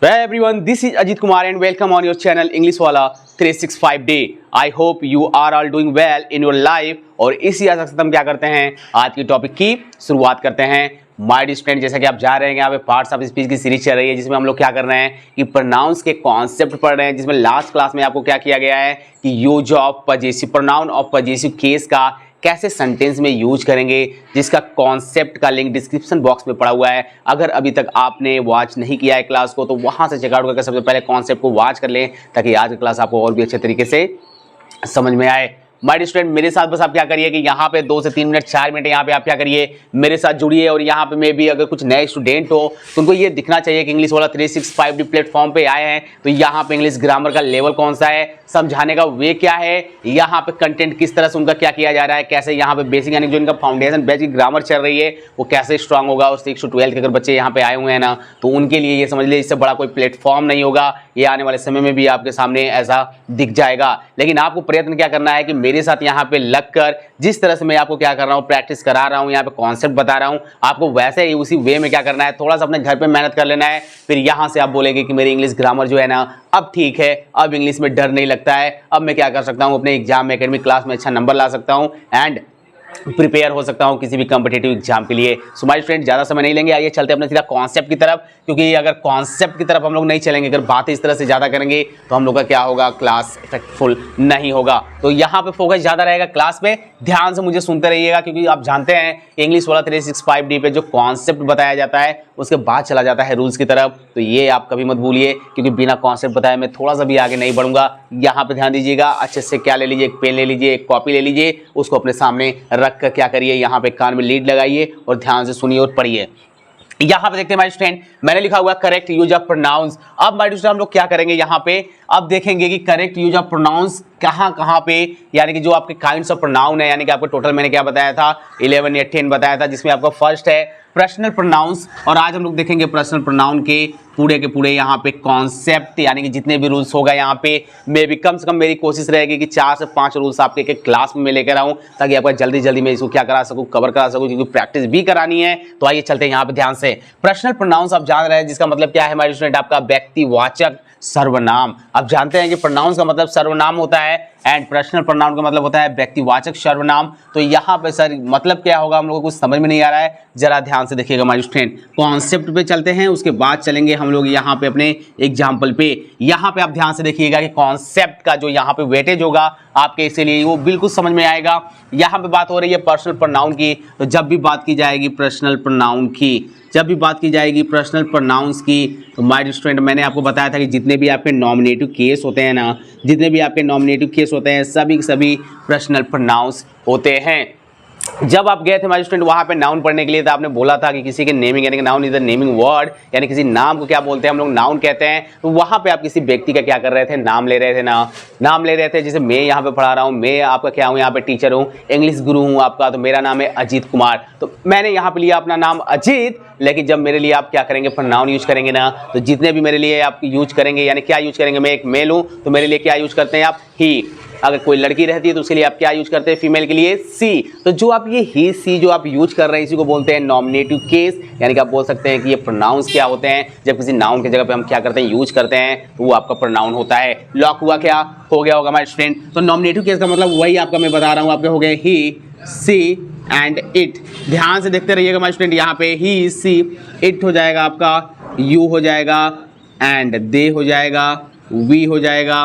Hey everyone, this is Ajit Kumar and welcome on your channel English वाला 365 Day. I hope you are all doing well in your life. और इसी आशा के साथ हम क्या करते हैं, आज की टॉपिक की शुरुआत करते हैं। माय डियर स्टूडेंट, जैसा कि आप जा रहे हैं यहाँ पे पार्ट्स ऑफ स्पीच की सीरीज चल रही है, जिसमें हम लोग क्या कर रहे हैं कि प्रोनाउंस के कॉन्सेप्ट पढ़ रहे हैं, जिसमें लास्ट क्लास में आपको क्या किया गया है कि use of possessive pronoun of possessive case का कैसे सेंटेंस में यूज करेंगे, जिसका कॉन्सेप्ट का लिंक डिस्क्रिप्शन बॉक्स में पड़ा हुआ है। अगर अभी तक आपने वॉच नहीं किया है क्लास को, तो वहां से चेकआउट करके सबसे पहले कॉन्सेप्ट को वॉच कर लें, ताकि आज की क्लास आपको और भी अच्छे तरीके से समझ में आए। माय डियर स्टूडेंट, मेरे साथ बस आप क्या करिए कि यहाँ पे 2 से 3 मिनट 4 मिनट यहाँ पे आप क्या करिए, मेरे साथ जुड़िए। और यहाँ पे मैं भी अगर कुछ नए स्टूडेंट हो तो उनको ये दिखना चाहिए कि इंग्लिश वाला 365 प्लेटफॉर्म पे आए हैं, तो यहाँ पे इंग्लिश ग्रामर का लेवल कौन सा है, समझाने का वे क्या है, यहाँ पे कंटेंट किस तरह से उनका क्या किया जा रहा है, कैसे यहाँ पे बेसिक यानी जो इनका फाउंडेशन बेसिक ग्रामर चल रही है वो कैसे स्ट्रांग होगा। और 6 to 12 के अगर बच्चे यहाँ पे आए हुए हैं ना, तो उनके लिए ये समझ लीजिए इससे बड़ा कोई प्लेटफॉर्म नहीं होगा। ये आने वाले समय में भी आपके सामने ऐसा दिख जाएगा। लेकिन आपको प्रयत्न क्या करना है कि मेरे साथ यहाँ पे लगकर जिस तरह से मैं आपको क्या कर रहा हूँ, प्रैक्टिस करा रहा हूँ, यहाँ पे कॉन्सेप्ट बता रहा हूँ, आपको वैसे ही उसी वे में क्या करना है, थोड़ा सा अपने घर पे मेहनत कर लेना है। फिर यहाँ से आप बोलेंगे कि मेरी इंग्लिश ग्रामर जो है ना अब ठीक है, अब इंग्लिश में डर नहीं लगता है, अब मैं क्या कर सकता हूँ, अपने एग्जाम में एकेडमिक क्लास में अच्छा नंबर ला सकता हूँ एंड प्रिपेयर हो सकता हूं किसी भी कॉम्पिटिटिव एग्जाम के लिए। सो माय फ्रेंड, ज़्यादा समय नहीं लेंगे, आइए चलते अपने सीधा कॉन्सेप्ट की तरफ। क्योंकि अगर कॉन्सेप्ट की तरफ हम लोग नहीं चलेंगे, अगर बातें इस तरह से ज़्यादा करेंगे, तो हम लोग का क्या होगा, क्लास इफेक्टफुल नहीं होगा। तो यहाँ पे फोकस ज़्यादा रहेगा क्लास पे, ध्यान से मुझे सुनते रहिएगा। क्योंकि आप जानते हैं इंग्लिश वाला 365 पे जो कॉन्सेप्ट बताया जाता है उसके बाद चला जाता है रूल्स की तरफ। तो ये आप कभी मत भूलिए, क्योंकि बिना कॉन्सेप्ट बताए मैं थोड़ा सा भी आगे नहीं बढ़ूंगा। यहाँ पे ध्यान दीजिएगा, अच्छे से क्या ले लीजिए, एक पेन ले लीजिए, एक कॉपी ले लीजिए, उसको अपने सामने रख कर क्या करिए, यहाँ पे कान में लीड लगाइए और ध्यान से सुनिए और पढ़िए। यहाँ पे देखते हैं माय स्टूडेंट, मैंने लिखा हुआ करेक्ट यूज ऑफ प्रोनाउंस। अब माय स्टूडेंट हम लोग क्या करेंगे यहाँ पे, अब देखेंगे कि करेक्ट यूज ऑफ प्रोनाउंस कहाँ पे, यानी कि जो आपके काइंड्स ऑफ प्रोनाउन है, यानी कि आपको टोटल मैंने क्या बताया था, 11 या 10 बताया था, जिसमें आपका फर्स्ट है पर्सनल प्रोनाउंस। और आज हम लोग देखेंगे पर्सनल प्रोनाउन के पूरे यहाँ पे कॉन्सेप्ट, यानी कि जितने भी रूल्स होगा यहाँ पे मैं भी कम से कम मेरी कोशिश रहेगी कि 4 से 5 रूल्स आपके एक क्लास में लेकर आऊँ, ताकि आपका जल्दी मैं इसको क्या करा सकूँ, कवर करा सकूँ, क्योंकि प्रैक्टिस भी करानी है। तो आइए चलते हैं यहाँ पे ध्यान से। पर्सनल प्रोनाउंस आप जान रहे हैं, जिसका मतलब क्या है हमारे स्टूडेंट, आपका व्यक्तिवाचक सर्वनाम। आप जानते हैं कि प्रोनाउंस का मतलब सर्वनाम होता है एंड पर्सनल प्रोनाउन का मतलब होता है व्यक्तिवाचक सर्वनाम। तो यहाँ पे सर मतलब क्या होगा, हम लोगों को कुछ समझ में नहीं आ रहा है, जरा ध्यान से देखिएगा माय स्टूडेंट। कॉन्सेप्ट पे चलते हैं, उसके बाद चलेंगे हम लोग यहाँ पे अपने एग्जाम्पल पे। यहाँ पे आप ध्यान से देखिएगा कि कॉन्सेप्ट का जो यहाँ पे वेटेज होगा आपके, इसीलिए वो बिल्कुल समझ में आएगा। यहाँ पे बात हो रही है पर्सनल प्रोनाउन की, तो जब भी बात की जाएगी पर्सनल प्रोनाउन की, जब भी बात की जाएगी पर्सनल प्रोनाउंस की, तो माय डियर स्टूडेंट मैंने आपको बताया था कि जितने भी आपके नॉमिनेटिव केस होते हैं ना, जितने भी आपके नॉमिनेटिव केस होते हैं, सभी पर्सनल प्रोनाउंस होते हैं। जब आप गए थे माय स्टूडेंट वहाँ पे नाउन पढ़ने के लिए, तो आपने बोला था कि किसी के नेमिंग, यानी कि noun is the naming word, यानी किसी नाम को क्या बोलते हैं हम लोग, नाउन कहते हैं। तो वहाँ पे आप किसी व्यक्ति का क्या कर रहे थे, नाम ले रहे थे ना, नाम ले रहे थे। जैसे मैं यहाँ पे पढ़ा रहा हूँ, मैं आपका क्या हूँ, यहाँ पे टीचर हूँ, इंग्लिश गुरु हूँ आपका, तो मेरा नाम है अजीत कुमार। तो मैंने यहाँ पे लिया अपना नाम अजीत, लेकिन जब मेरे लिए आप क्या करेंगे, प्रोनाउन यूज करेंगे ना, तो जितने भी मेरे लिए आप यूज करेंगे, यानी क्या यूज करेंगे, मैं एक मेल हूँ तो मेरे लिए क्या यूज करते हैं आप, ही। अगर कोई लड़की रहती है तो उसके लिए आप क्या यूज करते हैं, फीमेल के लिए सी। तो जो आप ये ही सी जो आप यूज कर रहे हैं, इसी को बोलते हैं नॉमिनेटिव केस। यानी कि आप बोल सकते हैं कि ये प्रोनाउंस क्या होते हैं, जब किसी नाउन की जगह पे हम क्या करते हैं, यूज करते हैं, तो वो आपका प्रोनाउन होता है। लॉक हुआ, क्या हो गया होगा हमारे स्टूडेंट। तो नॉमिनेटिव केस का मतलब वही आपका मैं बता रहा हूँ, आपके हो गए ही, सी एंड इट। ध्यान से देखते रहिएगा हमारे स्टूडेंट, यहाँ पे ही, सी, इट हो जाएगा आपका, यू हो जाएगा एंड दे हो जाएगा, वी हो जाएगा,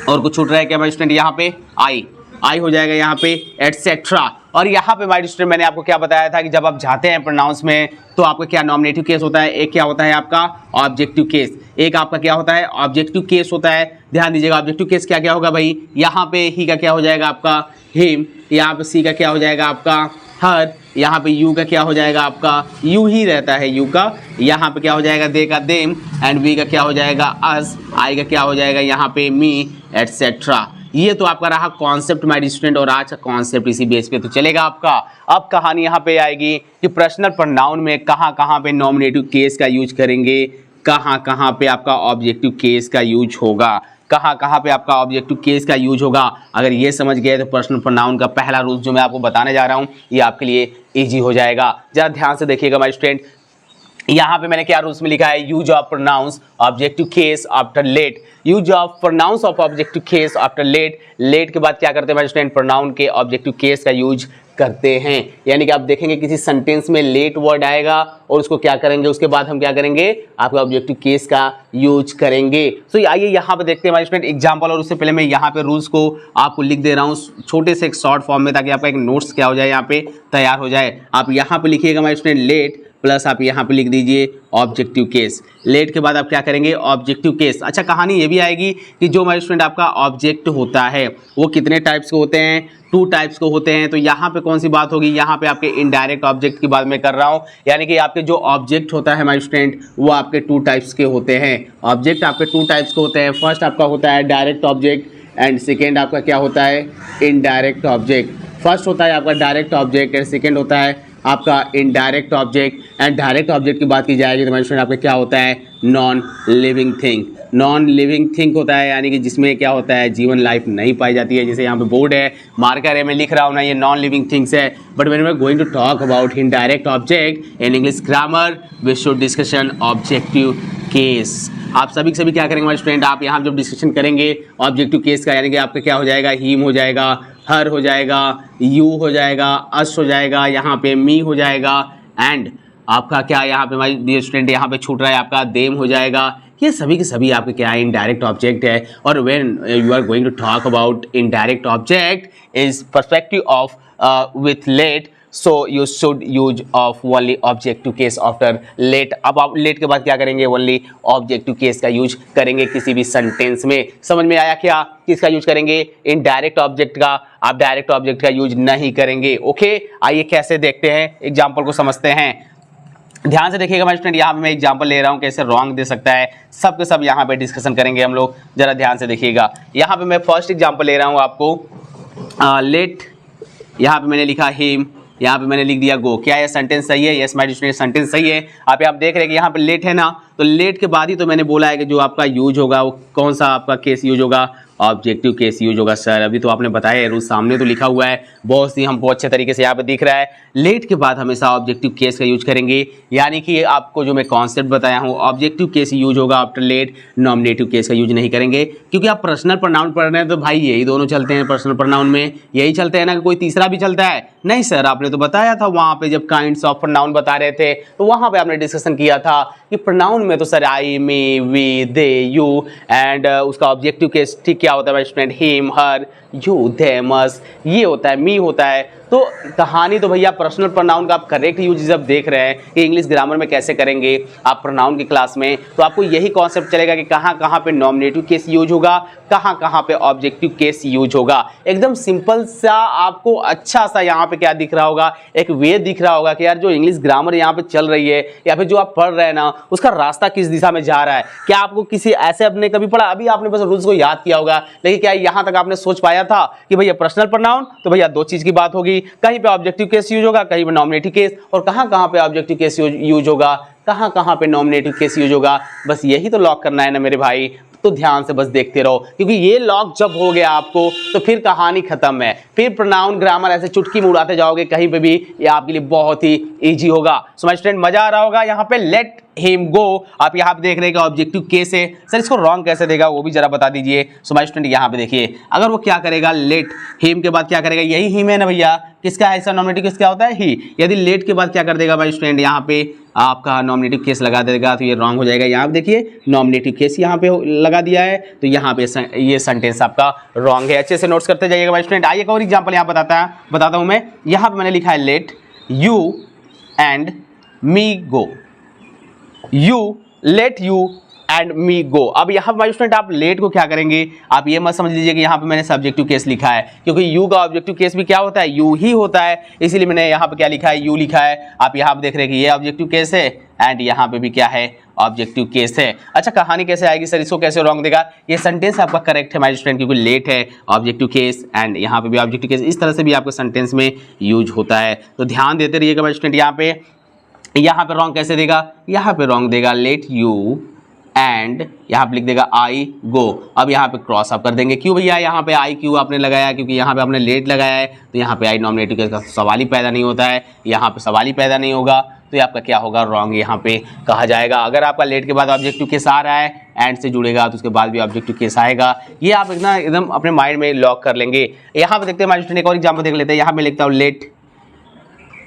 और कुछ छूट रहा है क्या हमारे स्टूडेंट, यहाँ पे आई हो जाएगा, यहाँ पे एटसेट्रा। और यहाँ पे माय स्टूडेंट मैंने आपको क्या बताया था कि जब आप जाते हैं प्रोनाउंस में, तो आपका क्या नॉमिनेटिव केस होता है, एक क्या होता है आपका ऑब्जेक्टिव केस, एक आपका क्या होता है ऑब्जेक्टिव केस होता है। ध्यान दीजिएगा, ऑब्जेक्टिव केस क्या क्या होगा भाई, यहाँ पे ही का क्या हो जाएगा आपका हिम, यहाँ पे सी का क्या हो जाएगा आपका हर, यहाँ पे यू का क्या हो जाएगा आपका यू ही रहता है यू का, यहाँ पे क्या हो जाएगा दे का देम एंड वी का क्या हो जाएगा अस, आई का क्या हो जाएगा यहाँ पे मी एटसेट्रा। ये तो आपका रहा कॉन्सेप्ट माय स्टूडेंट, और आज का कॉन्सेप्ट इसी बेस पे तो चलेगा आपका। अब कहानी यहाँ पे आएगी कि पर्सनल प्रोनाउन में कहाँ पे नॉमिनेटिव केस का यूज करेंगे, कहाँ पे आपका ऑब्जेक्टिव केस का यूज होगा, कहाँ पे आपका ऑब्जेक्टिव केस का यूज होगा। अगर ये समझ गए तो पर्सनल प्रोनाउन का पहला रूल जो मैं आपको बताने जा रहा हूँ ये आपके लिए इजी हो जाएगा। जरा ध्यान से देखिएगा माय स्टूडेंट। यहाँ पे मैंने क्या रूल्स में लिखा है, use of pronouns objective case after let, use of pronouns of objective case after let, let के बाद क्या करते हैं भाई स्टूडेंट, प्रोनाउन के ऑब्जेक्टिव केस का यूज करते हैं। यानी कि आप देखेंगे किसी सेंटेंस में लेट वर्ड आएगा और उसको क्या करेंगे, उसके बाद हम क्या करेंगे, आपके ऑब्जेक्टिव केस का यूज करेंगे। तो आइए यहाँ पे देखते हैं भाई स्टूडेंट एग्जांपल, और उससे पहले मैं यहाँ पे रूल्स को आपको लिख दे रहा हूँ छोटे से एक शॉर्ट फॉर्म में, ताकि आपका एक नोट्स क्या हो जाए, यहाँ पे तैयार हो जाए। आप यहाँ पे लिखिएगा भाई स्टूडेंट लेट प्लस आप यहाँ पे लिख दीजिए ऑब्जेक्टिव केस। लेट के बाद आप क्या करेंगे, ऑब्जेक्टिव केस। अच्छा, कहानी ये भी आएगी कि जो हमारे स्टूडेंट आपका ऑब्जेक्ट होता है वो कितने टाइप्स के होते हैं, 2 टाइप्स को होते हैं। तो यहाँ पे कौन सी बात होगी, यहाँ पे आपके इनडायरेक्ट ऑब्जेक्ट की बात मैं कर रहा हूँ। यानी कि आपके जो ऑब्जेक्ट होता है हमारे स्टूडेंट वो आपके 2 टाइप्स के होते हैं। ऑब्जेक्ट आपके 2 टाइप्स के होते हैं। फर्स्ट आपका होता है डायरेक्ट ऑब्जेक्ट एंड सेकेंड आपका क्या होता है, इनडायरेक्ट ऑब्जेक्ट। फर्स्ट होता है आपका डायरेक्ट ऑब्जेक्ट एंड सेकेंड होता है आपका indirect object. And direct object की बात की जाएगी तो हमारे स्टूडेंट आपका क्या होता है, non living thing. Non living thing होता है यानी कि जिसमें क्या होता है, जीवन लाइफ नहीं पाई जाती है। जैसे यहाँ पे बोर्ड है, मार्कर है, मैं लिख रहा हूँ ना, ये नॉन लिविंग थिंग्स है। But when we are going to talk about indirect object in English grammar we should discussion objective case. आप सभी के सभी क्या करेंगे हमारे स्टूडेंट, आप यहाँ जब डिस्कशन करेंगे ऑब्जेक्टिव केस का, यानी कि आपका क्या हो जाएगा, हीम हो जाएगा, हर हो जाएगा, यू हो जाएगा, अस हो जाएगा, यहाँ पे मी हो जाएगा, एंड आपका क्या यहाँ पे हमारे डियर स्टूडेंट यहाँ पे छूट रहा है आपका देम हो जाएगा। ये सभी के सभी आपके क्या है, इनडायरेक्ट ऑब्जेक्ट है। और when you are going to talk about indirect object is perspective of with let, so you should use of only objective case after let. अब आप लेट के बाद क्या करेंगे, ओनली ऑब्जेक्टिव केस का यूज करेंगे किसी भी सेंटेंस में। समझ में आया क्या, किसका यूज करेंगे, इनडायरेक्ट ऑब्जेक्ट का, आप डायरेक्ट ऑब्जेक्ट का यूज नहीं करेंगे। ओके, आइए कैसे देखते हैं, एग्जाम्पल को समझते हैं। ध्यान से देखिएगा माय स्टूडेंट, यहाँ पे मैं एग्जांपल ले रहा हूँ कैसे रॉन्ग दे सकता है, सब के सब यहाँ पे डिस्कशन करेंगे हम लोग। जरा ध्यान से देखिएगा, यहाँ पे मैं फर्स्ट एग्जांपल ले रहा हूँ आपको। लेट, यहाँ पे मैंने लिखा हिम, यहाँ पे मैंने लिख दिया गो। क्या ये सेंटेंस सही है, यस माय स्टूडेंट सेंटेंस सही है। आप देख रहे हैं कि यहाँ पे लेट है ना, तो लेट के बाद ही तो मैंने बोला है कि जो आपका यूज होगा वो कौन सा आपका केस यूज होगा, ऑब्जेक्टिव केस यूज होगा। सर अभी तो आपने बताया, रूल सामने तो लिखा हुआ है, बहुत सी हमको अच्छे तरीके से यहाँ पे दिख रहा है। लेट के बाद हमेशा ऑब्जेक्टिव केस का यूज करेंगे, यानी कि आपको जो मैं कॉन्सेप्ट बताया हूँ, ऑब्जेक्टिव केस यूज होगा आफ्टर लेट, नॉमिनेटिव केस का यूज नहीं करेंगे। क्योंकि आप पर्सनल प्रोनाउन पढ़ रहे हैं तो भाई यही दोनों चलते हैं, पर्सनल प्रोनाउन में यही चलते हैं ना, कोई तीसरा भी चलता है? नहीं सर, आपने तो बताया था वहाँ पे जब काइंड्स ऑफ प्रोनाउन बता रहे थे तो वहाँ पे आपने डिस्कशन किया था कि प्रोनाउन में तो sir I, me, we, they, you, and उसका ऑब्जेक्टिव केस ठीक क्या होता है student, him, her, you, them, us, ये होता है, मी होता है। तो कहानी तो भैया पर्सनल प्रोनाउन का आप करेक्ट यूज जब देख रहे हैं कि इंग्लिश ग्रामर में कैसे करेंगे आप प्रोनाउन की क्लास में, तो आपको यही कॉन्सेप्ट चलेगा कि कहाँ कहाँ पे नॉमिनेटिव केस यूज होगा, कहाँ कहाँ पे ऑब्जेक्टिव केस यूज होगा। एकदम सिंपल सा आपको अच्छा सा यहाँ पे क्या दिख रहा होगा, एक वे दिख रहा होगा कि यार जो इंग्लिश ग्रामर यहाँ पे चल रही है या फिर जो आप पढ़ रहे हैं ना, उसका रास्ता किस दिशा में जा रहा है। क्या आपको किसी ऐसे आपने कभी पढ़ा, अभी आपने बस रूल्स को याद किया होगा, लेकिन क्या यहाँ तक आपने सोच पाया था कि भैया पर्सनल प्रोनाउन तो भैया 2 चीज की बात होगी, कहीं पे ऑब्जेक्टिव केस यूज होगा, कहीं पे नॉमिनेटिव केस, और कहाँ कहाँ पे ऑब्जेक्टिव केस यूज होगा, कहाँ कहाँ पे नॉमिनेटिव केस यूज होगा। बस यही तो लॉक करना है ना मेरे भाई, तो ध्यान से बस देखते रहो, क्योंकि ये लॉक जब हो गया आपको तो फिर कहानी खत्म है। फिर प्रोनाउन ग्रामर ऐसे चुटकी में उड़ाते जाओगे कहीं पे भी, ये आपके लिए बहुत ही इजी होगा। सो माय स्टूडेंट, मजा आ रहा होगा। यहाँ पे लेट हिम गो, आप यहाँ पे देख रहे हैं कि ऑब्जेक्टिव केस है। सर इसको रॉन्ग कैसे देगा वो भी जरा बता दीजिए। सो माय स्टूडेंट, यहाँ पे देखिए, अगर वो क्या करेगा, लेट हिम के बाद क्या करेगा, यही हिम है ना भैया, किसका है ऐसा नॉमिनेटिव केस क्या होता है, ही। यदि लेट के बाद क्या कर देगा भाई स्टूडेंट, यहाँ पे आपका नॉमिनेटिव केस लगा देगा तो ये रॉन्ग हो जाएगा। यहाँ पे देखिए नॉमिनेटिव केस यहाँ पे लगा दिया है, तो यहाँ पे ये सेंटेंस आपका रॉन्ग है। अच्छे से नोट्स करते जाइएगा भाई स्टूडेंट। आइए एक और एग्जांपल यहाँ बताता हूँ मैं। यहाँ पे मैंने लिखा है let you and me go, you, let you and me go. अब यहाँ पर स्टूडेंट आप लेट को क्या करेंगे, आप ये मत समझ लीजिए कि यहाँ पे मैंने सब्जेक्टिव केस लिखा है, क्योंकि यू का ऑब्जेक्टिव केस भी क्या होता है, यू ही होता है, इसीलिए मैंने यहाँ पे क्या लिखा है, यू लिखा है। आप यहाँ पे देख रहे हैं कि ये ऑब्जेक्टिव केस है एंड यहाँ पे भी क्या है, ऑब्जेक्टिव केस है। अच्छा, कहानी कैसे आएगी सर, इसको कैसे रॉन्ग देगा, ये सेंटेंस आपका करेक्ट है माय स्टूडेंट, क्योंकि लेट है, ऑब्जेक्टिव केस एंड यहाँ पे भी ऑब्जेक्टिव केस, इस तरह से भी आपके सेंटेंस में यूज होता है। तो ध्यान देते रहिएगा माय स्टूडेंट। यहाँ पे रॉन्ग कैसे देगा, यहाँ पे रॉन्ग देगा लेट यू एंड यहाँ पे लिख देगा आई गो। अब यहाँ पे क्रॉस अप कर देंगे, क्यों भैया यहाँ पे आई क्यों आपने लगाया, क्योंकि यहाँ पे आपने लेट लगाया है, तो यहाँ पे आई नॉमिनेटिव केस का सवाल ही पैदा नहीं होता है, यहाँ पे सवाल ही पैदा नहीं होगा। तो ये आपका क्या होगा, रॉन्ग यहाँ पे कहा जाएगा। अगर आपका लेट के बाद ऑब्जेक्टिव केस आ रहा है, एंड से जुड़ेगा तो उसके बाद भी ऑब्जेक्टिव केस आएगा। ये आप एकदम अपने माइंड में लॉक कर लेंगे। यहाँ पे देखते हैं माइलस्टोन, एक और एग्जाम्पल देख लेते हैं। यहाँ पे लिखता हूँ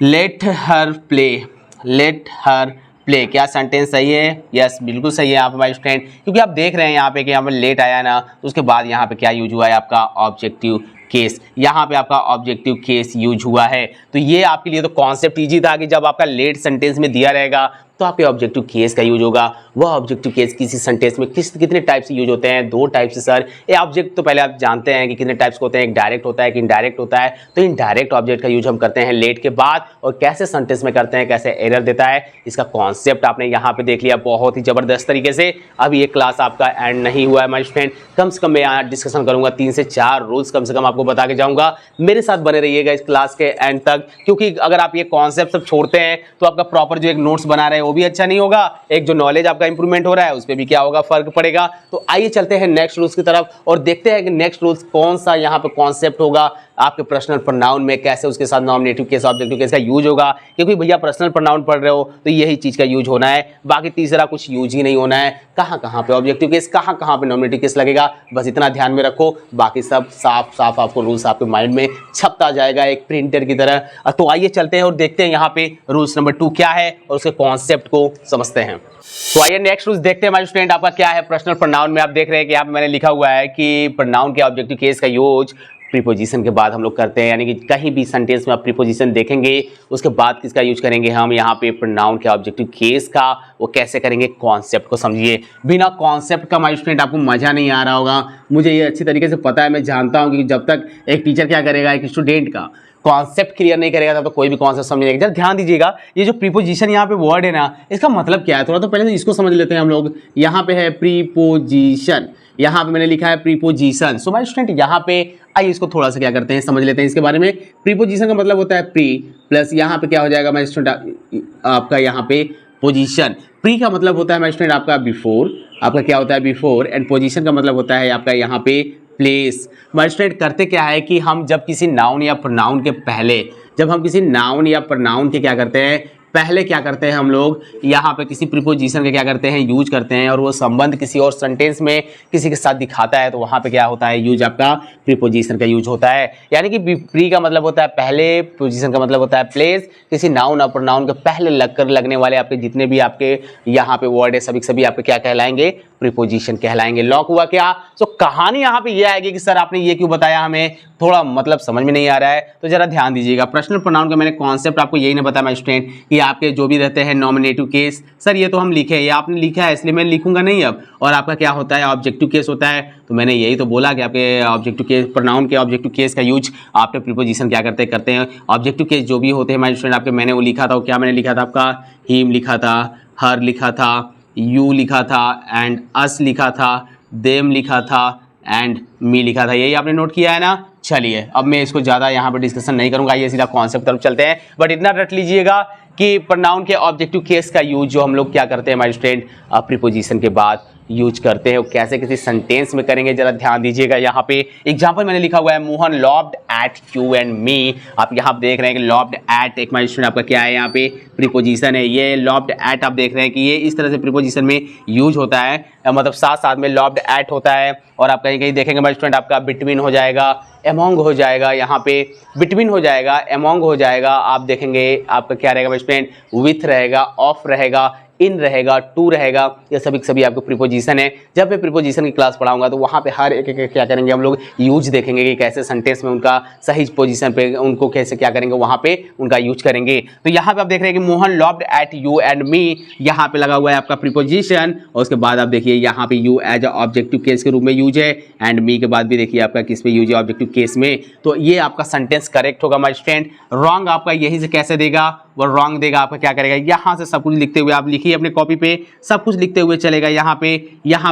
let her play, let her play. क्या सेंटेंस सही है? यस, बिल्कुल सही है यहाँ पे माय स्टूडेंट, क्योंकि आप देख रहे हैं यहाँ पे कि यहाँ पे लेट आया ना, तो उसके बाद यहाँ पे क्या यूज हुआ है, आपका ऑब्जेक्टिव केस। यहाँ पे आपका ऑब्जेक्टिव केस यूज हुआ है। तो ये आपके लिए तो कॉन्सेप्ट इजी था कि जब आपका लेट सेंटेंस में दिया रहेगा तो आपके ऑब्जेक्टिव केस का यूज होगा। वह ऑब्जेक्टिव केस किसी सेंटेंस में कितने टाइप से यूज होते हैं? 2 टाइप से सर। ये ऑब्जेक्ट तो पहले आप जानते हैं कि कितने टाइप्स के होते हैं, एक डायरेक्ट होता है, एक इनडायरेक्ट होता है। तो इनडायरेक्ट ऑब्जेक्ट का यूज हम करते हैं लेट के बाद, और कैसे सेंटेंस में करते हैं, कैसे एरर देता है, इसका कॉन्सेप्ट आपने यहाँ पे देख लिया बहुत ही जबरदस्त तरीके से। अभी ये क्लास आपका एंड नहीं हुआ है माय फ्रेंड, कम से कम मैं यहाँ डिस्कशन करूंगा 3 से 4 रूल्स कम से कम आपको बता के जाऊंगा। मेरे साथ बने रहिएगा इस क्लास के एंड तक, क्योंकि अगर आप ये कॉन्सेप्ट सब छोड़ते हैं तो आपका प्रॉपर जो एक नोट्स बना रहे हैं वो भी अच्छा नहीं होगा, एक जो नॉलेज आपका इंप्रूवमेंट हो रहा है उस पर भी क्या होगा, फर्क पड़ेगा। तो आइए चलते हैं नेक्स्ट रूल्स की तरफ और देखते हैं कि नेक्स्ट रूल्स कौन सा यहाँ पे कॉन्सेप्ट होगा आपके पर्सनल प्रोनाउन में, कैसे उसके साथ नॉमिनेटिव केस, ऑब्जेक्टिव केस का यूज होगा। क्योंकि भैया पर्सनल प्रोनाउन पढ़ रहे हो तो यही चीज का यूज होना है, बाकी तीसरा कुछ यूज ही नहीं होना है। कहाँ पे ऑब्जेक्टिव केस, कहाँ पे नॉमिनेटिव केस लगेगा, बस इतना ध्यान में रखो। बाकी सब साफ साफ आपको रूल्स आपके माइंड में छपता जाएगा एक प्रिंटर की तरह। तो आइए चलते हैं और देखते हैं यहाँ पे रूल्स नंबर 2 क्या है और उसके कॉन्सेप्ट को समझते हैं। तो आइए नेक्स्ट रूल्स देखते हैं हमारे स्टूडेंट, आपका क्या है पर्सनल प्रोनाउन में। आप देख रहे हैं कि यहाँ पे मैंने लिखा हुआ है कि प्रोनाउन के ऑब्जेक्टिव केस का यूज प्रीपोजिशन के बाद हम लोग करते हैं, यानी कि कहीं भी सेंटेंस में आप प्रीपोजिशन देखेंगे उसके बाद किसका यूज करेंगे हम, यहाँ पे प्रोनाउन के ऑब्जेक्टिव केस का। वो कैसे करेंगे, कॉन्सेप्ट को समझिए। बिना कॉन्सेप्ट का माय स्टूडेंट आपको मजा नहीं आ रहा होगा, मुझे ये अच्छी तरीके से पता है। मैं जानता हूँ कि जब तक एक टीचर क्या करेगा, एक स्टूडेंट का कॉन्सेप्ट क्लियर नहीं करेगा तो कोई भी कॉन्सेप्ट समझ नहीं। जरा ध्यान दीजिएगा, ये जो प्रीपोजिशन यहाँ पे वर्ड है ना, इसका मतलब क्या है, थोड़ा तो पहले तो इसको समझ लेते हैं हम लोग। यहाँ पे है प्रीपोजिशन, यहाँ पे मैंने लिखा है प्रीपोजिशन। सो माय स्टूडेंट यहाँ पे आइए इसको थोड़ा सा क्या करते हैं, समझ लेते हैं इसके बारे में। प्रीपोजिशन का मतलब होता है प्री, प्लस यहाँ पे क्या हो जाएगा माय स्टूडेंट आपका यहाँ पे पोजीशन। प्री का मतलब होता है माय स्टूडेंट आपका बिफोर, आपका क्या होता है बिफोर, एंड पोजीशन का मतलब होता है आपका यहाँ पे प्लेस। माय स्टूडेंट करते क्या है कि हम जब किसी नाउन या प्रोनाउन के पहले, जब हम किसी नाउन या प्रोनाउन के क्या करते हैं, पहले क्या करते हैं हम लोग, यहाँ पे किसी प्रीपोजिशन के क्या करते हैं, यूज करते हैं, और वो संबंध किसी और सेंटेंस में किसी के साथ दिखाता है तो वहाँ पे क्या होता है, यूज आपका प्रीपोजिशन का यूज होता है। यानी कि प्री का मतलब होता है पहले, पोजीशन का मतलब होता है प्लेस। किसी नाउन और प्रोनाउन के पहले लगने वाले आपके जितने भी आपके यहाँ पे वर्ड है सभी आपके क्या कहलाएंगे, प्रीपोजिशन कहलाएंगे। लॉक हुआ क्या? तो कहानी यहाँ पे ये आएगी कि सर आपने ये क्यों बताया, हमें थोड़ा मतलब समझ में नहीं आ रहा है। तो जरा ध्यान दीजिएगा, पर्सनल प्रोनाउन का मैंने कॉन्सेप्ट आपको यही ना बताया माय स्टूडेंट कि आपके जो भी रहते हैं नॉमिनेटिव केस, सर ये तो हम लिखे हैं, ये आपने लिखा है इसलिए मैं लिखूंगा नहीं अब। और आपका क्या होता है, ऑब्जेक्टिव केस होता है। तो मैंने यही तो बोला कि आपके ऑब्जेक्टिव केस, प्रोनाउन के ऑब्जेक्टिव केस का यूज आपके प्रीपोजिशन क्या करते हैं। ऑब्जेक्टिव केस जो भी होते हैं माय स्टूडेंट आपके, मैंने वो लिखा था, क्या मैंने लिखा था, आपका हिम लिखा था, हर लिखा था, यू लिखा था, एंड अस लिखा था, देम लिखा था, एंड मी लिखा था। यही आपने नोट किया है ना। चलिए अब मैं इसको ज़्यादा यहाँ पर डिस्कशन नहीं करूँगा, ये सीधा कॉन्सेप्ट तरफ चलते हैं। बट इतना रट लीजिएगा कि प्रोनाउन के ऑब्जेक्टिव केस का यूज जो हम लोग क्या करते हैं माय स्टूडेंट, प्रीपोजिशन के बाद यूज करते हैं। वो कैसे किसी सेंटेंस में करेंगे, जरा ध्यान दीजिएगा। यहाँ पे एग्जांपल मैंने लिखा हुआ है, Mohan lobbed at you and me. आप यहाँ देख रहे हैं कि लॉब्ड एट एक माय स्टूडेंट आपका क्या है, यहाँ पे प्रीपोजिशन है। ये लॉब्ड एट आप देख रहे हैं कि ये इस तरह से प्रीपोजिशन में यूज होता है, मतलब साथ में लॉब्ड एट होता है। और आप कहीं देखेंगे माय स्टूडेंट आपका बिटवीन हो जाएगा, एमोंग हो जाएगा, यहाँ पे बिटवीन हो जाएगा, एमोंग हो जाएगा। आप देखेंगे आपका क्या रहेगा माय स्टूडेंट, विथ रहेगा, ऑफ रहेगा, इन रहेगा, टू रहेगा। ये सभी आपको प्रीपोजिशन है। जब मैं प्रीपोजिशन की क्लास पढ़ाऊंगा तो वहाँ पे हर एक क्या करेंगे हम लोग, यूज देखेंगे कि कैसे सेंटेंस में उनका सही पोजीशन पे उनको कैसे क्या करेंगे, वहाँ पे उनका यूज करेंगे। तो यहाँ पे आप देख रहे हैं कि Mohan lobbed at you and me, यहाँ पे लगा हुआ है आपका प्रीपोजिशन। और उसके बाद आप देखिए यहाँ पे यू एज ऑब्जेक्टिव केस के रूप में यूज है, एंड मी के बाद भी देखिए आपका किस में यूज है, ऑब्जेक्टिव केस में। तो ये आपका सेंटेंस करेक्ट होगा माय स्टूडेंट। रॉन्ग आपका यही से कैसे देगा, वो रॉन्ग देगा। आपका क्या करेगा, यहाँ से सब कुछ लिखते हुए आप लिखिए अपने कॉपी पे, सब कुछ लिखते हुए चलेगा। यहाँ पे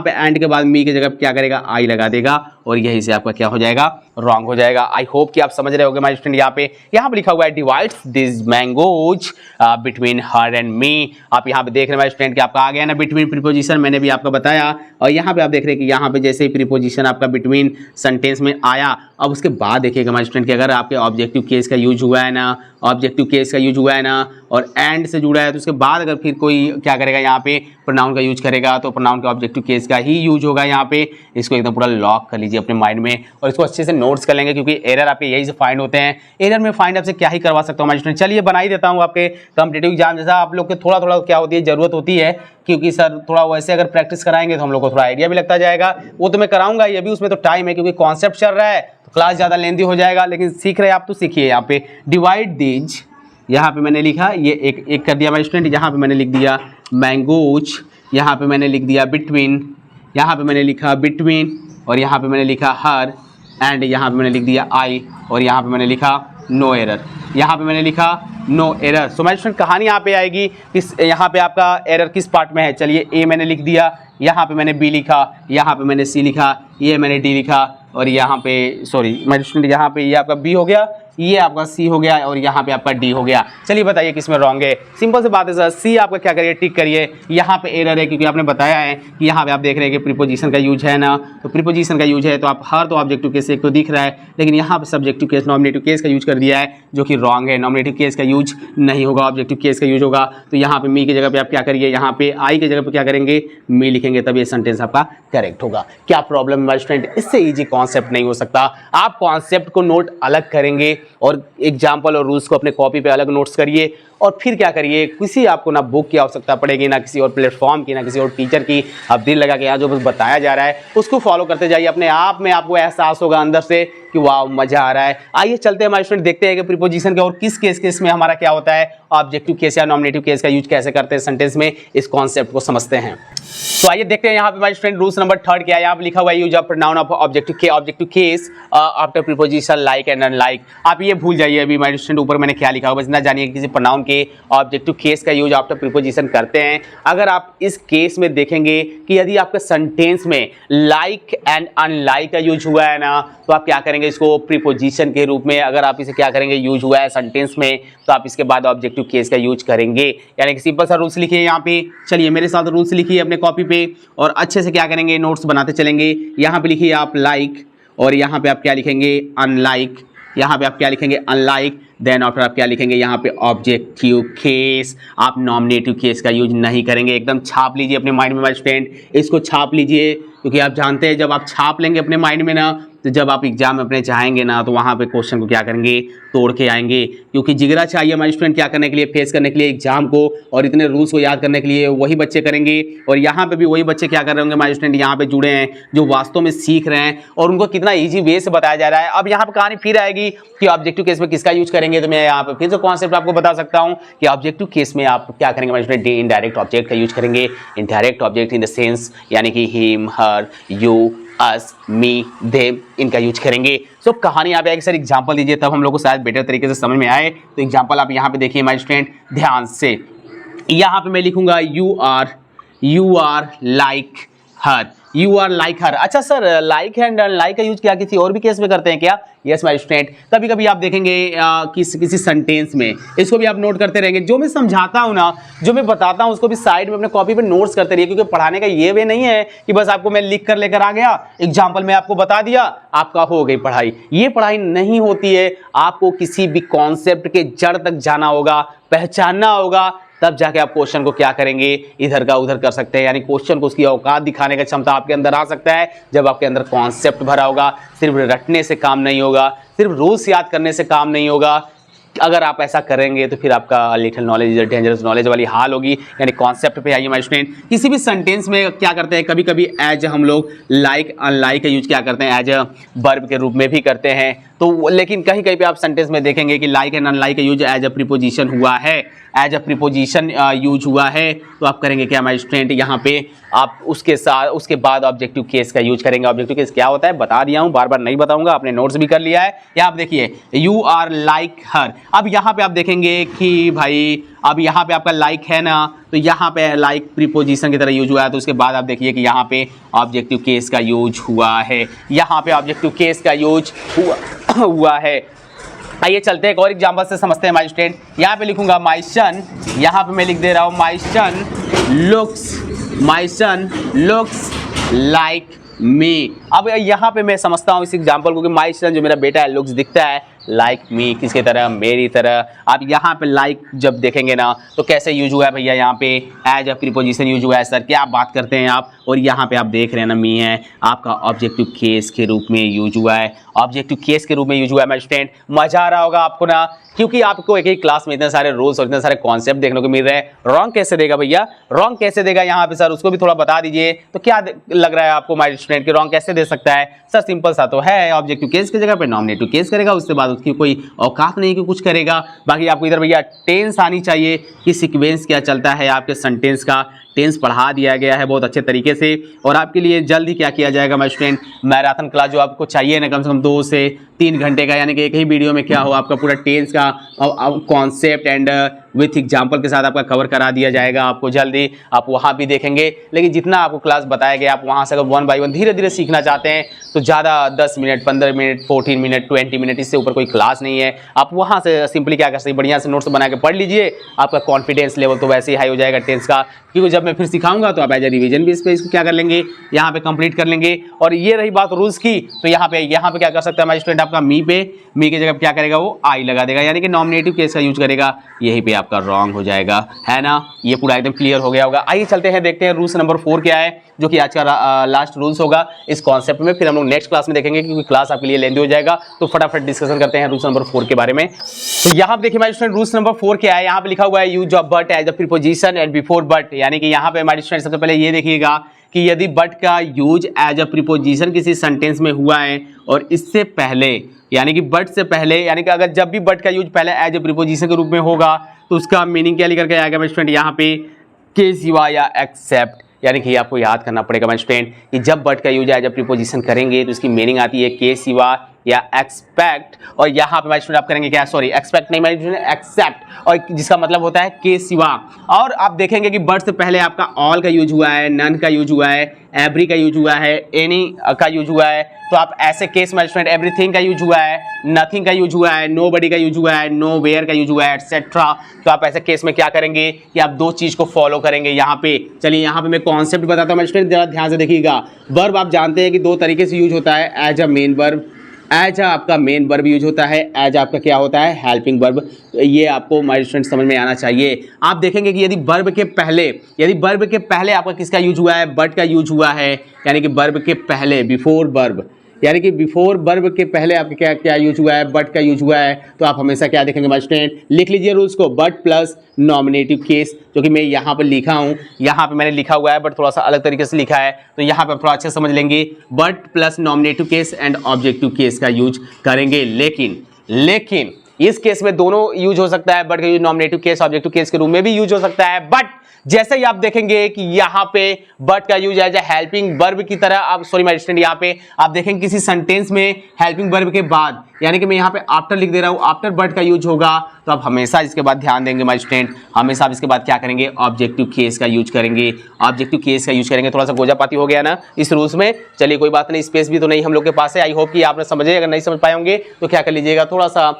एंड के बाद मी की जगह क्या करेगा, आई लगा देगा, और यही से आपका क्या हो जाएगा, रॉन्ग हो जाएगा। आई होप कि आप समझ रहे होंगे माय स्टूडेंट। यहाँ पे लिखा हुआ है divides this mangoes between her and me. आप यहाँ पे देख रहे हैं माय स्टूडेंट कि आपका आ गया ना बिटवीन प्रीपोजिशन, मैंने भी आपको बताया। और यहाँ पे आप देख रहे हैं कि यहाँ पे जैसे ही प्रीपोजिशन आपका बिटवीन सेंटेंस में आया, अब उसके बाद देखिएगा माय स्टूडेंट कि अगर आपके ऑब्जेक्टिव केस का यूज हुआ है ना, ऑब्जेक्टिव केस का यूज हुआ है ना, और एंड से जुड़ा है तो उसके बाद अगर फिर कोई क्या करेगा यहाँ पे प्रोनाउन का यूज करेगा तो प्रोनाउन का ऑब्जेक्टिव केस का ही यूज होगा यहाँ पे। इसको एकदम पूरा लॉक कर लीजिए अपने माइंड में और इसको अच्छे से नोट्स कर लेंगे क्योंकि एरर आपके यही से फाइंड होते हैं। एरर में फाइंड आपसे क्या ही करवा सकता हूँ हमारे स्टूडेंट। चलिए बना ही देता हूँ आपके कॉम्पिटेटिव एग्जाम जैसा। आप लोग के थोड़ा थोड़ा क्या होती है जरूरत होती है क्योंकि सर थोड़ा वैसे अगर प्रैक्टिस कराएंगे तो हम लोग को थोड़ा आइडिया भी लगता जाएगा। वो तो मैं कराऊंगा, ये भी उसमें तो टाइम है क्योंकि कॉन्सेप्ट चल रहा है तो क्लास ज़्यादा लेंदी हो जाएगा, लेकिन सीख रहे हैं आप तो सीखिए। यहाँ पे डिवाइड दीज, यहाँ पे मैंने लिखा ये एक कर दिया हमारे स्टूडेंट। यहाँ पे मैंने लिख दिया मैंगोज, यहाँ पे मैंने लिख दिया बिटवीन, यहाँ पे मैंने लिखा बिटवीन और यहाँ पे मैंने लिखा हर एंड यहाँ पे मैंने लिख दिया आई और यहाँ पे मैंने लिखा नो एरर। यहाँ पे मैंने लिखा no error. So my student कहानी यहाँ पे आएगी किस, यहाँ पे आपका एरर किस पार्ट में है। चलिए ए मैंने लिख दिया, यहाँ पे मैंने बी लिखा, यहाँ पे मैंने सी लिखा, ये मैंने डी लिखा और यहाँ पे सॉरी माय स्टूडेंट यहाँ पे ये आपका बी हो गया, ये आपका सी हो गया और यहाँ पे आपका डी हो गया। चलिए बताइए किसमें रॉन्ग है। सिंपल सी बात है सर, सी आपका क्या करिए टिक करिए। यहाँ पे एरर है क्योंकि आपने बताया है कि यहाँ पे आप देख रहे हैं कि प्रीपोजिशन का यूज है ना, तो प्रीपोजिशन का यूज है तो आप हर तो ऑब्जेक्टिव केस एक तो दिख रहा है, लेकिन यहाँ पे सब्जेक्टिव केस नॉमिनेटिव केस का यूज कर दिया है जो कि रॉन्ग है। नॉमिनेटिव केस का यूज नहीं होगा, ऑब्जेक्टिव केस का यूज होगा। तो यहाँ पे मी की जगह पे आप क्या करिए, यहाँ पे आई की जगह पे क्या करेंगे, मी लिखेंगे, तब ये सेंटेंस आपका करेक्ट होगा। क्या प्रॉब्लम है स्टूडेंट, इससे इजी कॉन्सेप्ट नहीं हो सकता। आप कॉन्सेप्ट को नोट अलग करेंगे और एग्जाम्पल और रूल्स को अपने कॉपी पे अलग नोट्स करिए और फिर क्या करिए, किसी आपको ना बुक की आवश्यकता पड़ेगी, ना किसी और प्लेटफॉर्म की, ना किसी और टीचर की। आप दिल लगा के यहाँ जो कुछ बताया जा रहा है उसको फॉलो करते जाइए। अपने आप में आपको एहसास होगा अंदर से कि वाह मजा आ रहा है। आइए चलते हैं हमारे स्टूडेंट, देखते हैं कि प्रीपोजिशन का और किस केस में हमारा क्या होता है, ऑब्जेक्टिव केस या नॉमिनेटिव केस का यूज कैसे करते हैं सेंटेंस में, इस कॉन्सेप्ट को समझते हैं। तो आइए देखते हैं यहाँ पे हमारे स्टूडेंट रूल्स नंबर 3 क्या है। यहाँ पे लिखा हुआ है use of pronoun of objective case after preposition like and unlike. आप ये भूल जाइए अभी हमारे स्टूडेंट ऊपर मैंने क्या लिखा हुआ, बस इतना जानिए किसी प्रोनाउन के ऑब्जेक्टिव केस का यूज आफ्टर प्रीपोजिशन करते हैं। अगर आप इस केस में देखेंगे कि यदि आपके सेंटेंस में लाइक एंड अनलाइक का यूज हुआ है ना, तो आप क्या करेंगे, इसको प्रीपोजिशन के रूप में अगर आप इसे क्या करेंगे, यूज हुआ है सेंटेंस में, तो आप इसके बाद ऑब्जेक्टिव केस का यूज करेंगे। यानी कि सिंपल सा रूल्स लिखिए यहाँ पे। चलिए मेरे साथ रूल्स लिखिए अपने कॉपी पे और अच्छे से क्या करेंगे, नोट्स बनाते चलेंगे। यहाँ पे लिखिए आप लाइक और यहाँ पे आप क्या लिखेंगे, अनलाइक। यहाँ पे आप क्या लिखेंगे, अनलाइक। देन आफ्टर आप क्या लिखेंगे, यहाँ पे ऑब्जेक्टिव केस। आप नॉमिनेटिव केस का यूज नहीं करेंगे। एकदम छाप लीजिए अपने माइंड में माय स्टूडेंट, इसको छाप लीजिए क्योंकि आप जानते हैं जब आप छाप लेंगे अपने माइंड में ना, तो जब आप एग्जाम में अपने जाएंगे ना, तो वहाँ पे क्वेश्चन को क्या करेंगे, तोड़ के आएंगे। क्योंकि जिगरा चाहिए हमारे स्टूडेंट क्या करने के लिए, फेस करने के लिए एग्जाम को, और इतने रूल्स को याद करने के लिए वही बच्चे करेंगे। और यहाँ पे भी वही बच्चे क्या कर रहे होंगे हमारे स्टूडेंट, यहाँ पे जुड़े हैं जो वास्तव में सीख रहे हैं और उनको कितना ईजी वे से बताया जा रहा है। अब यहाँ पे कहानी फिर आएगी कि ऑब्जेक्टिव केस में किसका यूज करेंगे, तो मैं यहाँ पे फिर से कॉन्सेप्ट आपको बता सकता हूँ कि ऑब्जेक्टिव केस में आप क्या करेंगे हमारे स्टूडेंट, इनडायरेक्ट ऑब्जेक्ट का यूज करेंगे। Indirect object in the sense यानी कि him, her, you, us, me, them, इनका यूज करेंगे। सो कहानी यहाँ पे आएगी। सर एग्जांपल दीजिए तब हम लोग को शायद बेटर तरीके से समझ में आए। तो एग्जांपल आप यहाँ पे देखिए माय स्टूडेंट ध्यान से। यहाँ पे मैं लिखूंगा you are like her, you are like her. अच्छा सर लाइक एंड अनलाइक का यूज क्या किसी और भी केस में करते हैं क्या? यस माय स्टूडेंट, कभी कभी आप देखेंगे किसी सेंटेंस में, इसको भी आप नोट करते रहेंगे। जो मैं समझाता हूँ ना, जो मैं बताता हूँ उसको भी साइड में अपने कॉपी पे नोट्स करते रहिए, क्योंकि पढ़ाने का ये वे नहीं है कि बस आपको मैं लिख कर लेकर आ गया, एग्जाम्पल में आपको बता दिया, आपका हो गई पढ़ाई। ये पढ़ाई नहीं होती है। आपको किसी भी कॉन्सेप्ट के जड़ तक जाना होगा, पहचानना होगा, तब जाके आप क्वेश्चन को क्या करेंगे, इधर का उधर कर सकते हैं। यानी क्वेश्चन को उसकी औकात दिखाने का क्षमता आपके अंदर आ सकता है जब आपके अंदर कॉन्सेप्ट भरा होगा। सिर्फ रटने से काम नहीं होगा, सिर्फ रूल्स याद करने से काम नहीं होगा। अगर आप ऐसा करेंगे तो फिर आपका little knowledge is dangerous knowledge वाली हाल होगी। यानी कॉन्सेप्ट पे आइए माय स्टूडेंट। किसी भी सेंटेंस में क्या करते हैं, कभी कभी एज हम लोग लाइक अनलाइक का यूज क्या करते हैं, एज अ वर्ब के रूप में भी करते हैं। तो लेकिन कहीं कहीं पे आप सेंटेंस में देखेंगे कि लाइक एंड अनलाइक का यूज एज अ प्रीपोजिशन हुआ है, एज अ प्रीपोजिशन यूज हुआ है। तो आप करेंगे क्या माय स्टूडेंट, यहाँ पे आप उसके बाद ऑब्जेक्टिव केस का यूज करेंगे। ऑब्जेक्टिव केस क्या होता है बता दिया हूँ, बार बार नहीं बताऊंगा, आपने नोट्स भी कर लिया है। यहाँ आप देखिए यू आर लाइक हर। अब यहाँ पे आप देखेंगे कि भाई अब यहाँ पे आपका लाइक है ना, तो यहाँ पे लाइक प्रीपोजिशन की तरह यूज हुआ है। तो उसके बाद आप देखिए कि यहाँ पे ऑब्जेक्टिव केस का यूज हुआ है, यहाँ पे ऑब्जेक्टिव केस का यूज हुआ है। आइए चलते हैं एक और एग्जांपल से समझते हैं माय स्टूडेंट। यहाँ पे लिखूंगा माय सन, यहाँ पे मैं लिख दे रहा हूँ my son looks like me. अब यहाँ पे मैं समझता हूँ इस एग्जांपल को कि माय सन जो मेरा बेटा है लुक्स दिखता है लाइक मी, किसकी तरह, मेरी तरह। आप यहाँ पे लाइक जब देखेंगे ना तो कैसे यूज हुआ है भैया, यहाँ पे एज अ प्रीपोजिशन यूज हुआ है सर, क्या बात करते हैं आप। और यहाँ पे आप देख रहे हैं ना मी है, आपका ऑब्जेक्टिव केस के रूप में यूज हुआ है, ऑब्जेक्टिव केस के रूप में यूज हुआ है माय स्टूडेंट। मजा आ रहा होगा आपको ना, क्योंकि आपको एक ही क्लास में इतने सारे रूल्स और इतने सारे कॉन्सेप्ट देखने को मिल रहे हैं। रॉन्ग कैसे देगा भैया, रॉन्ग कैसे देगा यहाँ पे सर, उसको भी थोड़ा बता दीजिए। तो क्या लग रहा है आपको माय स्टूडेंट कि रॉन्ग कैसे दे सकता है सर? सिंपल सा तो है, ऑब्जेक्टिव केस की जगह पे नॉमिनेटिव केस करेगा, उसके बाद उसकी कोई औकात नहीं कि कुछ करेगा। बाकी आपको इधर भैया टेंस आनी चाहिए कि सीक्वेंस क्या चलता है आपके सेंटेंस का, टेंस पढ़ा दिया गया है बहुत अच्छे तरीके से। और आपके लिए जल्द ही क्या किया जाएगा माय स्टूडेंट, मैराथन क्लास जो आपको चाहिए ना, कम से कम 2 से 3 घंटे का, यानी कि एक ही वीडियो में क्या हो आपका पूरा टेंस का कॉन्सेप्ट एंड विथ एग्जाम्पल के साथ आपका कवर करा दिया जाएगा आपको जल्दी। आप वहाँ भी देखेंगे, लेकिन जितना आपको क्लास बताया गया आप वहाँ से अगर 1 बाय 1 धीरे धीरे सीखना चाहते हैं तो ज़्यादा 10 मिनट, 15 मिनट, 14 मिनट, 20 मिनट, इससे ऊपर कोई क्लास नहीं है। आप वहाँ से सिंपली क्या कर सकते हैं, बढ़िया से नोट्स बना के पढ़ लीजिए, आपका कॉन्फिडेंस लेवल तो वैसे ही हाई हो जाएगा टेंस का, क्योंकि जब मैं फिर सिखाऊंगा तो आप एज ए रिवीजन भी इस पर इसको क्या कर लेंगे, यहाँ पे कंप्लीट कर लेंगे। और ये रही बात रूल्स की, तो यहाँ पे क्या कर सकता है हमारा स्टूडेंट, आपका मी के जगह क्या करेगा, वो आई लगा देगा, यानी कि नॉमिनेटिव केस का यूज करेगा। यहीं पे आपका रॉन्ग हो जाएगा, है ना। ये पूरा एकदम क्लियर हो गया होगा। आइए चलते हैं, देखते हैं रूल्स नंबर 4 क्या है, जो कि आज का लास्ट रूल्स होगा इस कॉन्सेप्ट में। फिर हम लोग नेक्स्ट क्लास में देखेंगे, क्योंकि क्लास आपके लिए लेंदी हो जाएगा। तो फटाफट डिस्कशन करते हैं रूल्स नंबर 4 के बारे में। तो यहाँ पे देखिए हमारे स्टूडेंट, रूल्स नंबर 4 क्या है, यहाँ पे लिखा हुआ है use of but as a preposition and before but. यानी कि यहाँ पे हमारे स्टूडेंट सबसे पहले ये देखिएगा कि यदि बट का यूज एज अ प्रीपोजिशन किसी सेंटेंस में हुआ है और इससे पहले, यानी कि बट से पहले, यानी कि अगर जब भी बट का यूज पहले एज अ प्रीपोजिशन के रूप में होगा तो उसका मीनिंग क्या लिखा आएगा माय स्टूडेंट, यहाँ पे के सिवा या एक्सेप्ट। यानी कि आपको याद करना पड़ेगा माय स्टूडेंट कि जब बट का यूज एज अ प्रीपोजिशन करेंगे तो इसकी मीनिंग आती है के सिवा या एक्सपेक्ट। और यहाँ पे माय स्टूडेंट आप करेंगे क्या, सॉरी एक्सपेक्ट नहीं माय स्टूडेंट, एक्सेप्ट, और जिसका मतलब होता है के सिवा। और आप देखेंगे कि बट से पहले आपका ऑल का यूज हुआ है, नन का यूज हुआ है, एवरी का यूज हुआ है, एनी का यूज हुआ है। तो आप ऐसे केस में स्टूडेंट एवरीथिंग का यूज हुआ है, नथिंग का यूज हुआ है, नोबडी का यूज हुआ है, नो वेयर का यूज हुआ है, एटसेट्रा। तो आप ऐसे केस में क्या करेंगे कि आप 2 चीज को फॉलो करेंगे यहाँ पे। चलिए यहाँ पे मैं कॉन्सेप्ट बताता हूँ स्टूडेंट, जरा ध्यान से देखिएगा। वर्ब आप जानते हैं कि 2 तरीके से यूज होता है, as a main verb, as आपका मेन वर्ब यूज होता है, एज आपका क्या होता है, हेल्पिंग वर्ब। ये आपको माय स्टूडेंट समझ में आना चाहिए। आप देखेंगे कि यदि वर्ब के पहले आपका किसका यूज हुआ है, बट का यूज हुआ है, यानी कि वर्ब के पहले, बिफोर वर्ब, यानी कि बिफोर वर्ब के पहले आपके क्या क्या यूज हुआ है, बट का यूज हुआ है, तो आप हमेशा क्या देखेंगे माय स्टूडेंट, लिख लीजिए रूल्स को, बट प्लस नॉमिनेटिव केस, जो कि मैं यहाँ पर लिखा हूँ। यहाँ पे मैंने लिखा हुआ है बट थोड़ा सा अलग तरीके से लिखा है, तो यहाँ पे थोड़ा अच्छे समझ लेंगे। But plus nominative case and objective case का यूज करेंगे। लेकिन इस केस में दोनों यूज हो सकता है, बट का use nominative case, objective case के रूप में भी यूज हो सकता है। बट जैसे ही आप देखेंगे कि यहाँ पे बट का use as a helping verb की तरह, आप सॉरी माय स्टूडेंट, यहाँ पे आप देखेंगे किसी सेंटेंस में हेल्पिंग वर्ब के बाद, यानी कि मैं यहाँ पे आफ्टर लिख दे रहा हूँ, आफ्टर बट का यूज होगा, तो आप हमेशा इसके बाद ध्यान देंगे माय स्टूडेंट, हमेशा आप इसके बाद क्या करेंगे, ऑब्जेक्टिव केस का यूज करेंगे। ऑब्जेक्टिव केस का यूज करेंगे। थोड़ा सा गोजापाती हो गया ना इस रूल्स में, चलिए कोई बात नहीं, स्पेस भी तो नहीं हम लोग के पास है। आई होप कि आपने समझे, अगर नहीं समझ पाए होंगे तो क्या कर लीजिएगा, थोड़ा सा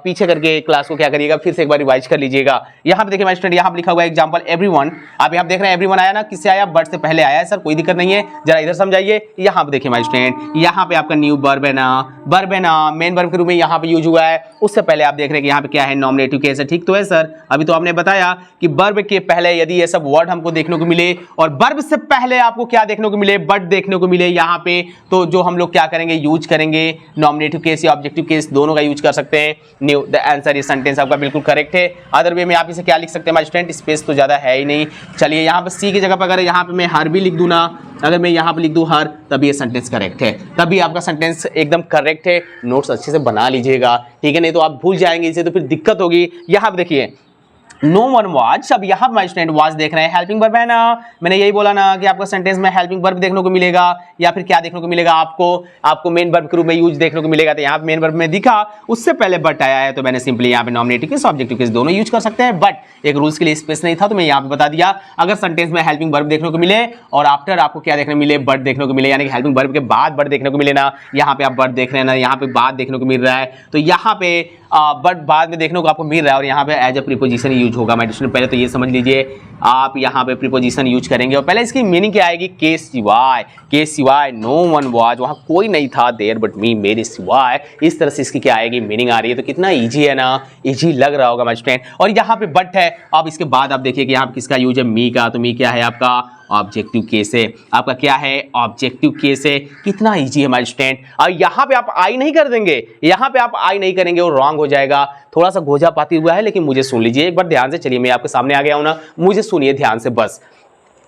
पीछे करके क्लास को क्या करिएगा, फिर से एक बार रिवाइज कर लीजिएगा। यहाँ पे देखिए माय स्टूडेंट, यहाँ पे लिखा हुआ है एग्जाम्पल एवरीवन। आप यहाँ देख रहे हैं एवरीवन आया ना, किससे आया, बट से पहले आया है सर, कोई दिक्कत नहीं है, जरा इधर समझाइए। यहाँ पे देखिए माय स्टूडेंट, यहाँ पे आपका न्यू वर्ब है ना, मेन वर्ब के रूप में यहाँ पे यूज हुआ है। उससे पहले आप देख रहे हैं कि यहाँ पे क्या है, नॉमिनेटिव केस है। ठीक तो है सर, अभी तो आपने बताया कि वर्ब के पहले यदि ये सब वर्ड हमको देखने को मिले और वर्ब से पहले आपको क्या देखने को मिले, बट देखने को मिले यहाँ पे, तो जो हम लोग क्या करेंगे, यूज करेंगे नॉमिनेटिव केस या ऑब्जेक्टिव केस, दोनों का यूज कर सकते हैं। न्यू द आंसर, ये सेंटेंस आपका बिल्कुल करेक्ट है। अदर वे में आप इसे क्या लिख सकते हैं माय स्टूडेंट, स्पेस तो ज्यादा है ही नहीं। चलिए यहाँ पे सी की जगह पर अगर यहाँ पे मैं हर भी लिख दूं ना, अगर मैं यहाँ पे लिख दूं हर, तभी ये सेंटेंस करेक्ट है, तभी आपका सेंटेंस एकदम करेक्ट है। नोट्स अच्छे से बना लीजिएगा, ठीक है, नहीं तो आप भूल जाएंगे इसे, तो फिर दिक्कत होगी। यहाँ पे देखिए नो वन वॉच, अब यहाँ माय स्टूडेंट वॉच देख रहे हैं, हेल्पिंग वर्ब है ना, मैंने यही बोला ना कि आपका सेंटेंस में हेल्पिंग वर्ब देखने को मिलेगा, या फिर क्या देखने को मिलेगा, आपको मेन वर्ब के रूप में यूज देखने को मिलेगा। तो यहाँ पे मेन वर्ब में दिखा, उससे पहले बट आया है, तो मैंने सिंपली यहाँ पे नॉमिनेटिव केस, ऑब्जेक्टिव केस दोनों यूज कर सकते हैं। बट एक रूल्स के लिए स्पेस नहीं था, तो मैं यहाँ पे बता दिया, अगर सेंटेंस में हेल्पिंग वर्ब देखने को मिले और आफ्टर आपको क्या देखने को मिले, बट देखने को मिले, यानी कि हेल्पिंग वर्ब के बाद बट देखने को मिले ना, यहाँ पे आप बट देख रहे हैं ना, यहाँ पे बाद देखने को मिल रहा है, तो यहाँ पे बट बाद में देखने को आपको मिल रहा है और यहाँ पे एज अ प्रीपोजिशन यूज होगा माय स्टूडेंट। पहले तो ये समझ लीजिए आप यहाँ पे प्रीपोजिशन यूज करेंगे और पहले इसकी मीनिंग क्या आएगी, के सिवाय नो वन वाज, वहाँ कोई नहीं था, देयर बट मी, मेरे सिवाय, इस तरह से इसकी क्या आएगी मीनिंग आ रही है। तो कितना ईजी है ना, ईजी लग रहा होगा माय स्टूडेंट। और यहाँ पे बट है, अब इसके बाद आप देखिए कि यहाँ पे किसका यूज है, मी का। तो मी क्या है आपका ऑब्जेक्टिव केस है, आपका क्या है ऑब्जेक्टिव केस है। कितना इजी है माय स्टूडेंट। और यहाँ पे आप आई नहीं कर देंगे, यहाँ पे आप आई नहीं करेंगे और रॉन्ग हो जाएगा। थोड़ा सा गोजा पाती हुआ है लेकिन मुझे सुन लीजिए एक बार ध्यान से। चलिए मैं आपके सामने आ गया हूं ना, मुझे सुनिए ध्यान से बस।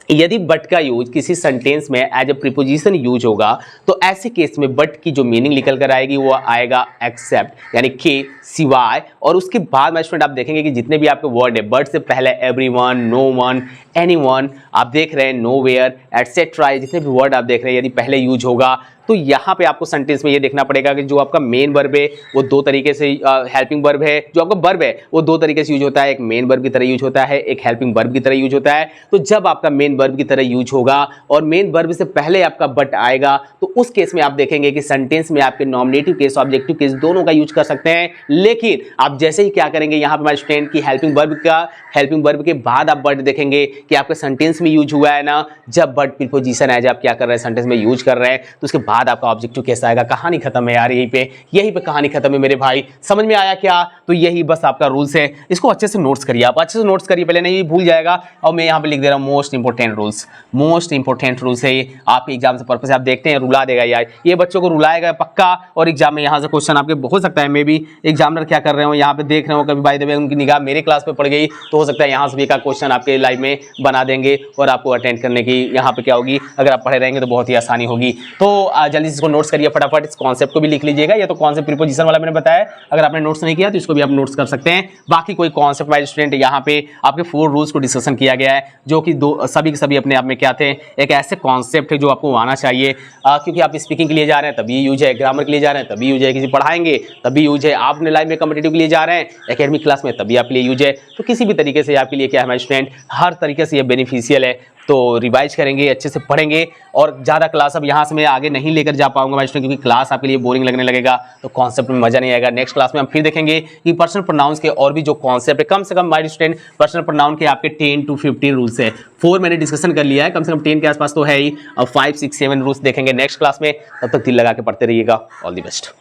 यदि बट का यूज किसी सेंटेंस में एज ए प्रीपोजिशन यूज होगा तो ऐसे केस में बट की जो मीनिंग निकल कर आएगी वो आएगा एक्सेप्ट, यानी के सिवाय। और उसके बाद माय स्टूडेंट आप देखेंगे कि जितने भी आपके वर्ड है, बट से पहले एवरीवन, नो वन, एनीवन, आप देख रहे हैं नोवेयर, एटसेट्रा, जितने भी वर्ड आप देख रहे हैं यदि पहले यूज होगा तो यहाँ पे आपको सेंटेंस में ये देखना पड़ेगा कि जो आपका मेन वर्ब है वो दो तरीके से, हेल्पिंग वर्ब है, जो आपका वर्ब है वो दो तरीके से यूज होता है, एक मेन वर्ब की तरह यूज होता है, एक हेल्पिंग वर्ब की तरह यूज होता है। तो जब आपका मेन वर्ब की तरह यूज होगा और मेन वर्ब से पहले आपका बट आएगा तो उस केस में आप देखेंगे कि सेंटेंस में आपके नॉमिनेटिव केस, ऑब्जेक्टिव केस दोनों का यूज कर सकते हैं। लेकिन आप जैसे ही क्या करेंगे यहाँ पे हमारे स्टूडेंट की हेल्पिंग वर्ब के बाद आप बट देखेंगे कि आपके सेंटेंस में यूज हुआ है ना, जब बट प्रीपोजिशन है, जब आप क्या कर रहे हैं सेंटेंस में यूज कर रहे हैं तो उसके बाद आपका ऑब्जेक्टिव कैसा आएगा। कहानी खत्म है यार, यहीं पे कहानी खत्म है मेरे भाई। समझ में आया क्या? तो यही बस आपका रूल्स है, इसको अच्छे से नोट्स करिए, आप अच्छे से नोट्स करिए, पहले नहीं भूल जाएगा। और मैं यहाँ पे लिख दे रहा हूँ मोस्ट इंपॉर्टेंट रूल्स है ये। आपके एग्जाम से पर्पस आप देखते हैं रुला देगा यार, ये बच्चों को रुलाएगा पक्का। और एग्जाम में यहाँ से क्वेश्चन आपके हो सकता है, मे भी एग्जामिनर क्या कर रहे हो यहाँ पे देख रहे हो, कभी बाय द वे उनकी निगाह मेरे क्लास पे पड़ गई तो हो सकता है यहाँ से भी एक क्वेश्चन आपके लाइव में बना देंगे और आपको अटेंड करने की यहाँ पे क्या होगी, अगर आप पढ़े रहेंगे तो बहुत ही आसानी होगी। तो जल्दी से इसको नोट्स करिए फटाफट, इस कॉन्सेप्ट को भी लिख लीजिएगा। ये तो कॉन्सेप्ट प्रीपोजिशन वाला मैंने बताया, अगर आपने नोट्स नहीं किया तो इसको भी आप नोट्स कर सकते हैं। बाकी कोई कॉन्सेप्ट वाइज स्टूडेंट यहाँ पे आपके 4 रूल्स को डिस्कशन किया गया है जो कि सभी के सभी अपने आप में क्या थे, एक ऐसे कॉन्सेप्ट है जो आपको आना चाहिए, क्योंकि आप स्पीकिंग के लिए जा रहे हैं तभी यूज है, ग्रामर के लिए जा रहे हैं तभी यूज है, किसी पढ़ाएंगे तभी यूज है, आप अपने लाइफ में कॉम्पिटिटिव के लिए जा रहे हैं एकेडमिक क्लास में तभी आपके लिए यूज है। तो किसी भी तरीके से आपके लिए क्या है स्टूडेंट, हर तरीके से ये बेनिफिशियल है। तो रिवाइज करेंगे, अच्छे से पढ़ेंगे और ज़्यादा क्लास अब यहाँ से मैं आगे नहीं लेकर जा पाऊंगा मास्टर, क्योंकि क्लास आपके लिए बोरिंग लगने लगेगा तो कॉन्सेप्ट में मजा नहीं आएगा। नेक्स्ट क्लास में हम फिर देखेंगे कि पर्सनल प्रोनाउंस के और भी जो कॉन्सेप्ट है, कम से come my student personal pronoun के आपके 10 to 15 रूल्स है। 4 मैंने डिस्कशन कर लिया है, कम से कम 10 के आसपास तो है ही। अब 5, 6, 7 रूल्स देखेंगे नेक्स्ट क्लास में। तब तक दिल लगा के पढ़ते रहिएगा। All the best.